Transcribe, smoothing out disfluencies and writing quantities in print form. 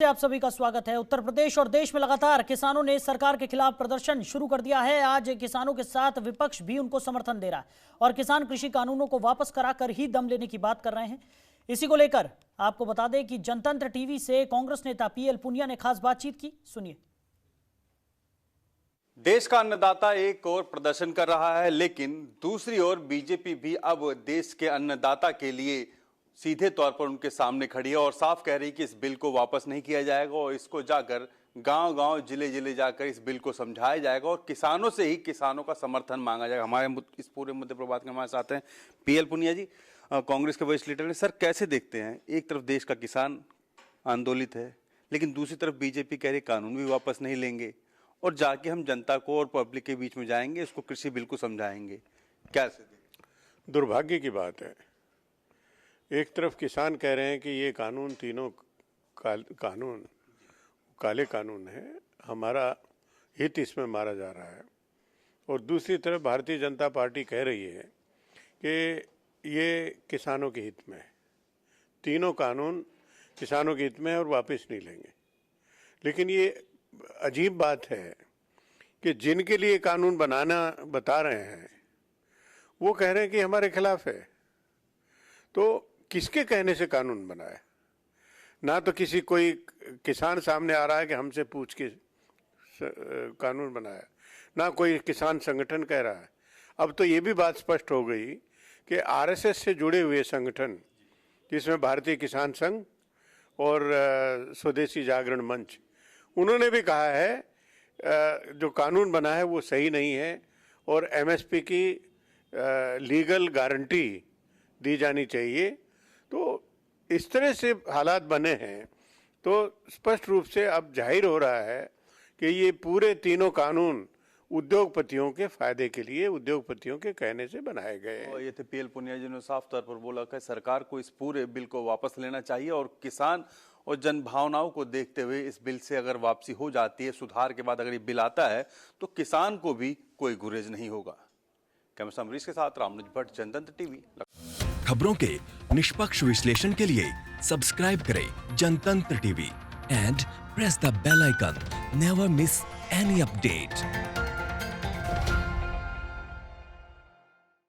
आप सभी का स्वागत है। उत्तर प्रदेश और देश में लगातार किसानों ने सरकार के खिलाफ प्रदर्शन शुरू कर दिया है। आज किसानों के साथ विपक्ष भी उनको समर्थन दे रहा है और किसान कृषि कानूनों को वापस कराकर ही दम लेने की बात कर रहे हैं। इसी को लेकर आपको बता दें कि जनतंत्र टीवी से कांग्रेस नेता पीएल पुनिया ने खास बातचीत की, सुनिए। देश का अन्नदाता एक ओर प्रदर्शन कर रहा है, लेकिन दूसरी ओर बीजेपी भी अब देश के अन्नदाता के लिए सीधे तौर पर उनके सामने खड़ी है और साफ कह रही है कि इस बिल को वापस नहीं किया जाएगा और इसको जाकर गांव-गांव, जिले-जिले जाकर इस बिल को समझाया जाएगा और किसानों से ही किसानों का समर्थन मांगा जाएगा। हमारे इस पूरे मुद्दे पर बात करने हमारे साथ हैं पीएल पुनिया जी, कांग्रेस के वरिष्ठ लीडर ने। सर, कैसे देखते हैं, एक तरफ देश का किसान आंदोलित है, लेकिन दूसरी तरफ बीजेपी कह रही कानून भी वापस नहीं लेंगे और जाके हम जनता को और पब्लिक के बीच में जाएंगे, इसको कृषि बिल को समझाएंगे। कैसे? दुर्भाग्य की बात है, एक तरफ किसान कह रहे हैं कि ये कानून तीनों काले कानून है, हमारा हित इसमें मारा जा रहा है, और दूसरी तरफ भारतीय जनता पार्टी कह रही है कि ये किसानों के हित में है, तीनों कानून किसानों के हित में है और वापस नहीं लेंगे। लेकिन ये अजीब बात है कि जिनके लिए कानून बनाना बता रहे हैं वो कह रहे हैं कि हमारे खिलाफ है। तो किसके कहने से कानून बना है? ना तो किसी कोई किसान सामने आ रहा है कि हमसे पूछ के कानून बनाया, ना कोई किसान संगठन कह रहा है। अब तो ये भी बात स्पष्ट हो गई कि आरएसएस से जुड़े हुए संगठन, जिसमें भारतीय किसान संघ और स्वदेशी जागरण मंच, उन्होंने भी कहा है जो कानून बना है वो सही नहीं है और एमएसपी की लीगल गारंटी दी जानी चाहिए। तो इस तरह से हालात बने हैं, तो स्पष्ट रूप से अब जाहिर हो रहा है कि ये पूरे तीनों कानून उद्योगपतियों के फायदे के लिए, उद्योगपतियों के कहने से बनाए गए हैं। ये थे पीएल पुनिया जी ने साफ तौर पर बोला कि सरकार को इस पूरे बिल को वापस लेना चाहिए और किसान और जन भावनाओं को देखते हुए इस बिल से अगर वापसी हो जाती है, सुधार के बाद अगर ये बिल आता है, तो किसान को भी कोई गुरेज नहीं होगा। कैमरा अमरीश के साथ रामनुज भट्ट, जनतंत्र टीवी। खबरों के निष्पक्ष विश्लेषण के लिए सब्सक्राइब करें Jantantra TV and press the bell icon. Never miss any update.